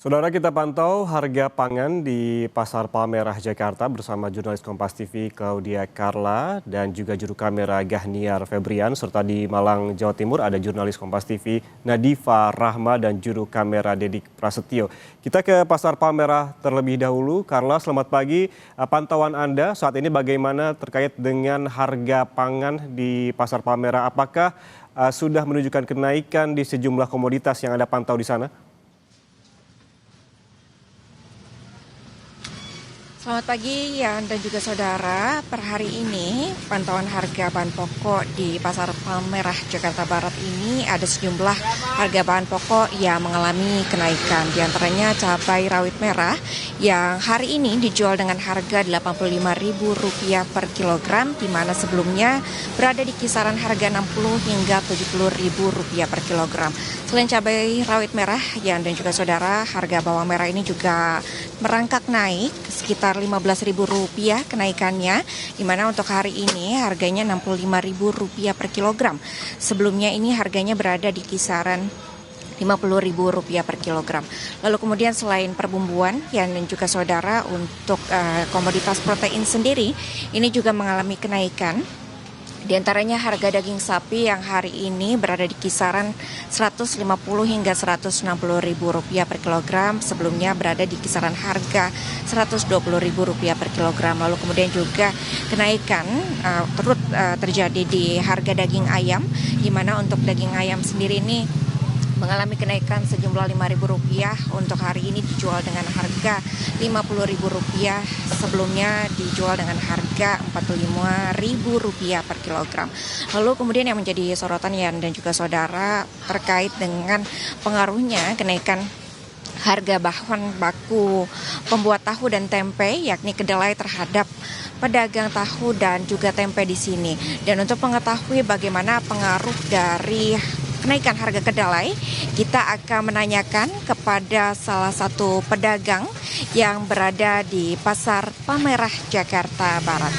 Saudara, kita pantau harga pangan di Pasar Palmerah Jakarta bersama jurnalis Kompas TV Claudia Carla dan juga juru kamera Gahniar Febrian, serta di Malang, Jawa Timur ada jurnalis Kompas TV Nadifa Rahma dan juru kamera Dedik Prasetyo. Kita ke Pasar Palmerah terlebih dahulu. Carla, selamat pagi. Pantauan Anda saat ini bagaimana terkait dengan harga pangan di Pasar Palmerah? Apakah sudah menunjukkan kenaikan di sejumlah komoditas yang Anda pantau di sana? Selamat pagi Yan dan juga saudara. Per hari ini pantauan harga bahan pokok di Pasar Palmerah Jakarta Barat ini ada sejumlah harga bahan pokok yang mengalami kenaikan. Di antaranya cabai rawit merah yang hari ini dijual dengan harga Rp85.000 per kilogram, di mana sebelumnya berada di kisaran harga Rp60 hingga Rp70.000 per kilogram. Selain cabai rawit merah Yan dan juga saudara, harga bawang merah ini juga merangkak naik sekitar Rp15.000 kenaikannya, di mana untuk hari ini harganya Rp65.000 per kilogram. Sebelumnya ini harganya berada di kisaran Rp50.000 per kilogram. Lalu kemudian selain perbumbuan dan juga saudara, untuk komoditas protein sendiri ini juga mengalami kenaikan. Di antaranya harga daging sapi yang hari ini berada di kisaran Rp150 hingga Rp160.000 per kilogram. Sebelumnya berada di kisaran harga Rp120.000 per kilogram. Lalu kemudian juga kenaikan turut terjadi di harga daging ayam, di mana untuk daging ayam sendiri ini mengalami kenaikan sejumlah Rp5.000. Untuk hari ini dijual dengan harga Rp50.000, sebelumnya dijual dengan harga Rp45.000 per kilogram. Lalu kemudian yang menjadi sorotan Yan dan juga saudara terkait dengan pengaruhnya kenaikan harga bahan baku pembuat tahu dan tempe, yakni kedelai, terhadap pedagang tahu dan juga tempe di sini. Dan untuk mengetahui bagaimana pengaruh dari kenaikan harga kedelai, kita akan menanyakan kepada salah satu pedagang yang berada di Pasar Palmerah Jakarta Barat.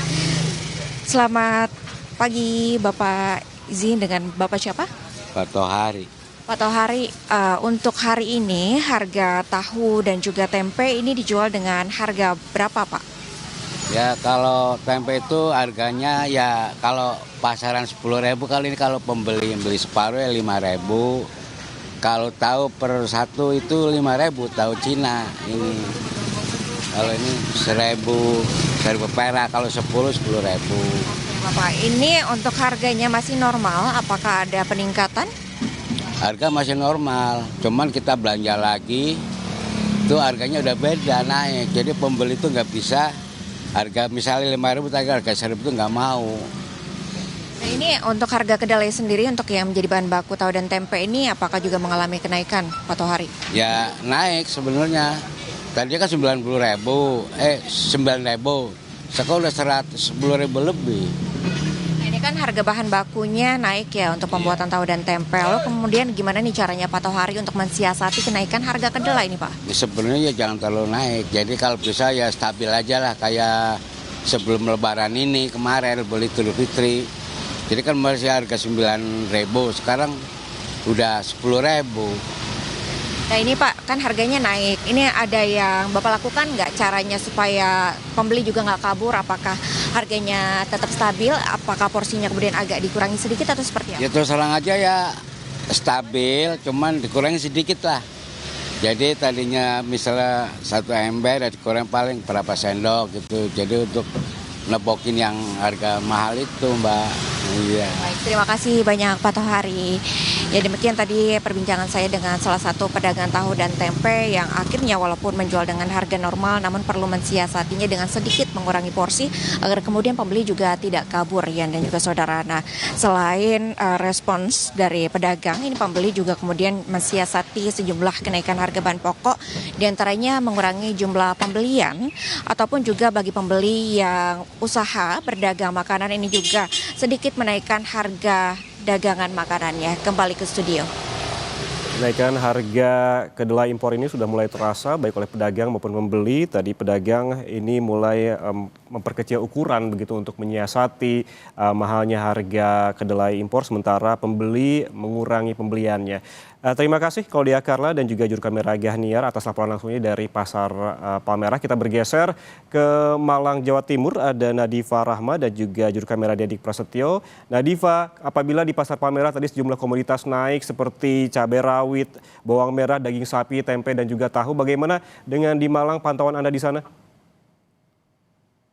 Selamat pagi Bapak, izin dengan Bapak siapa? Pak Tohari. Pak Tohari, untuk hari ini harga tahu dan juga tempe ini dijual dengan harga berapa Pak? Ya kalau tempe itu harganya ya kalau pasaran 10.000, kali ini kalau pembeli beli separuh ya 5.000. Kalau tahu per satu itu 5.000, tahu Cina ini. Kalau ini 1.000 perak, kalau 10.000. Bapak, ini untuk harganya masih normal, apakah ada peningkatan? Harga masih normal, cuman kita belanja lagi itu harganya udah beda naik. Jadi pembeli itu nggak bisa harga misalnya 5.000, tapi harga 1.000 itu nggak mau. Nah, ini untuk harga kedelai sendiri untuk yang menjadi bahan baku tahu dan tempe ini apakah juga mengalami kenaikan Pak Tohari? Ya naik sebenarnya. Tadi kan 9.000, 9.000. Sekarang udah 10.000 lebih. Nah, ini kan harga bahan bakunya naik ya untuk pembuatan tahu dan tempe. Lalu kemudian gimana nih caranya Pak Tohari untuk mensiasati kenaikan harga kedelai ini Pak? Ya, sebenarnya jangan terlalu naik. Jadi kalau bisa ya stabil aja lah, kayak sebelum lebaran ini kemarin beli Idul Fitri. Jadi kan masih harga 9.000, sekarang udah 10.000. Nah ini Pak, kan harganya naik. Ini ada yang Bapak lakukan nggak caranya supaya pembeli juga nggak kabur? Apakah harganya tetap stabil? Apakah porsinya kemudian agak dikurangi sedikit atau seperti apa? Ya terus terang aja ya stabil, cuman dikurangi sedikit lah. Jadi tadinya misalnya 1 ember ya dikurangi paling berapa sendok gitu. Jadi untuk nebokin yang harga mahal itu Mbak. Iya. Baik, terima kasih banyak Pak Tohari. Ya demikian tadi perbincangan saya dengan salah satu pedagang tahu dan tempe yang akhirnya walaupun menjual dengan harga normal namun perlu mensiasatinya dengan sedikit mengurangi porsi agar kemudian pembeli juga tidak kabur Yan dan juga saudara. Nah, selain respons dari pedagang, ini pembeli juga kemudian mensiasati sejumlah kenaikan harga bahan pokok, diantaranya mengurangi jumlah pembelian ataupun juga bagi pembeli yang usaha berdagang makanan ini juga sedikit menaikkan harga dagangan makanannya. Kembali ke studio. Kenaikan harga kedelai impor ini sudah mulai terasa baik oleh pedagang maupun pembeli. Tadi pedagang ini mulai memperkecil ukuran begitu untuk menyiasati mahalnya harga kedelai impor, sementara pembeli mengurangi pembeliannya. Terima kasih Claudia Carla dan juga juru kamera Gahniar atas laporan langsungnya dari Pasar Palmerah. Kita bergeser ke Malang, Jawa Timur. Ada Nadifa Rahma dan juga juru kamera Dedik Prasetyo. Nadifa, apabila di Pasar Palmerah tadi sejumlah komoditas naik seperti cabai rawit, bawang merah, daging sapi, tempe dan juga tahu. Bagaimana dengan di Malang pantauan Anda di sana?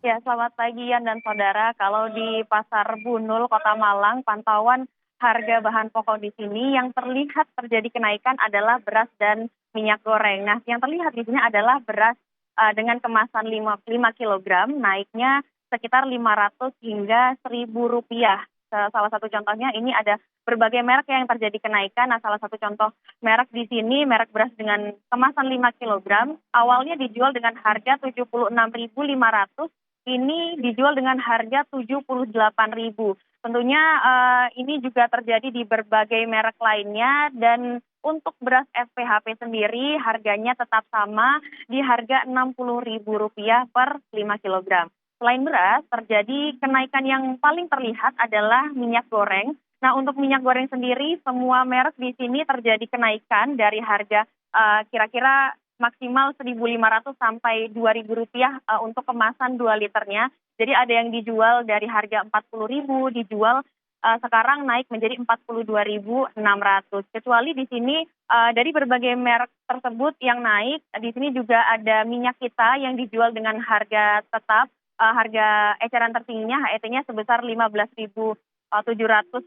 Ya, selamat pagi Yan dan saudara. Kalau di Pasar Bunul, Kota Malang, pantauan harga bahan pokok di sini yang terlihat terjadi kenaikan adalah beras dan minyak goreng. Nah, yang terlihat di sini adalah beras dengan kemasan 5 kg, naiknya sekitar 500 hingga Rp1.000. Salah satu contohnya ini ada berbagai merek yang terjadi kenaikan. Nah, salah satu contoh merek di sini, merek beras dengan kemasan 5 kg, awalnya dijual dengan harga Rp76.500, ini dijual dengan harga Rp78.000. Tentunya ini juga terjadi di berbagai merek lainnya, dan untuk beras FPHP sendiri harganya tetap sama di harga Rp60.000 per 5 kg. Selain beras, terjadi kenaikan yang paling terlihat adalah minyak goreng. Nah, untuk minyak goreng sendiri, semua merek di sini terjadi kenaikan dari harga kira-kira maksimal Rp1.500 sampai Rp2.000 untuk kemasan 2 liternya. Jadi ada yang dijual dari harga Rp40.000, dijual sekarang naik menjadi Rp42.600. Kecuali di sini dari berbagai merek tersebut yang naik, di sini juga ada minyak kita yang dijual dengan harga tetap, harga eceran tertingginya HET-nya sebesar Rp15.700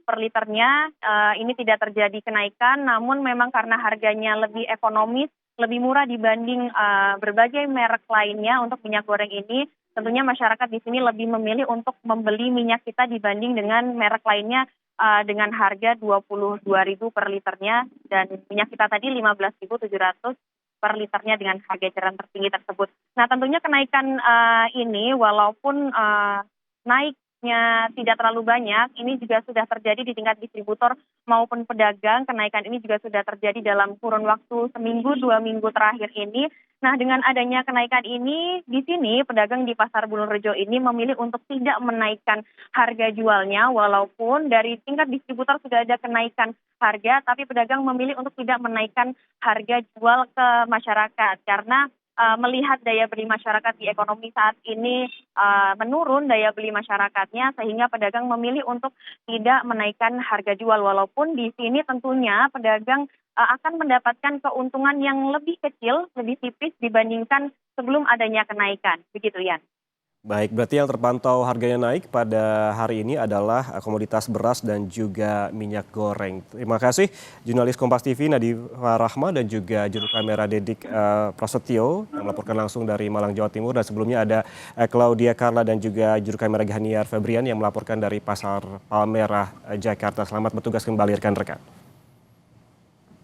per liternya. Ini tidak terjadi kenaikan, namun memang karena harganya lebih ekonomis, lebih murah dibanding berbagai merek lainnya untuk minyak goreng ini, tentunya masyarakat di sini lebih memilih untuk membeli minyak kita dibanding dengan merek lainnya dengan harga Rp22.000 per liternya, dan minyak kita tadi Rp15.700 per liternya dengan harga eceran tertinggi tersebut. Nah, tentunya kenaikan ini walaupun naiknya tidak terlalu banyak, ini juga sudah terjadi di tingkat distributor maupun pedagang. Kenaikan ini juga sudah terjadi dalam kurun waktu seminggu, 2 minggu terakhir ini. Nah, dengan adanya kenaikan ini, di sini pedagang di Pasar Bulunrejo ini memilih untuk tidak menaikkan harga jualnya, walaupun dari tingkat distributor sudah ada kenaikan harga, tapi pedagang memilih untuk tidak menaikkan harga jual ke masyarakat karena melihat daya beli masyarakat di ekonomi saat ini menurun daya beli masyarakatnya, sehingga pedagang memilih untuk tidak menaikkan harga jual, walaupun di sini tentunya pedagang akan mendapatkan keuntungan yang lebih kecil, lebih tipis dibandingkan sebelum adanya kenaikan. Begitu, Yan. Baik, berarti yang terpantau harganya naik pada hari ini adalah komoditas beras dan juga minyak goreng. Terima kasih jurnalis Kompas TV Nadifa Rahma dan juga juru kamera Dedik Prasetyo yang melaporkan langsung dari Malang, Jawa Timur. Dan sebelumnya ada Claudia Carla dan juga juru kamera Gahniar Febrian yang melaporkan dari Pasar Palmerah, Jakarta. Selamat bertugas kembali rekan-rekan.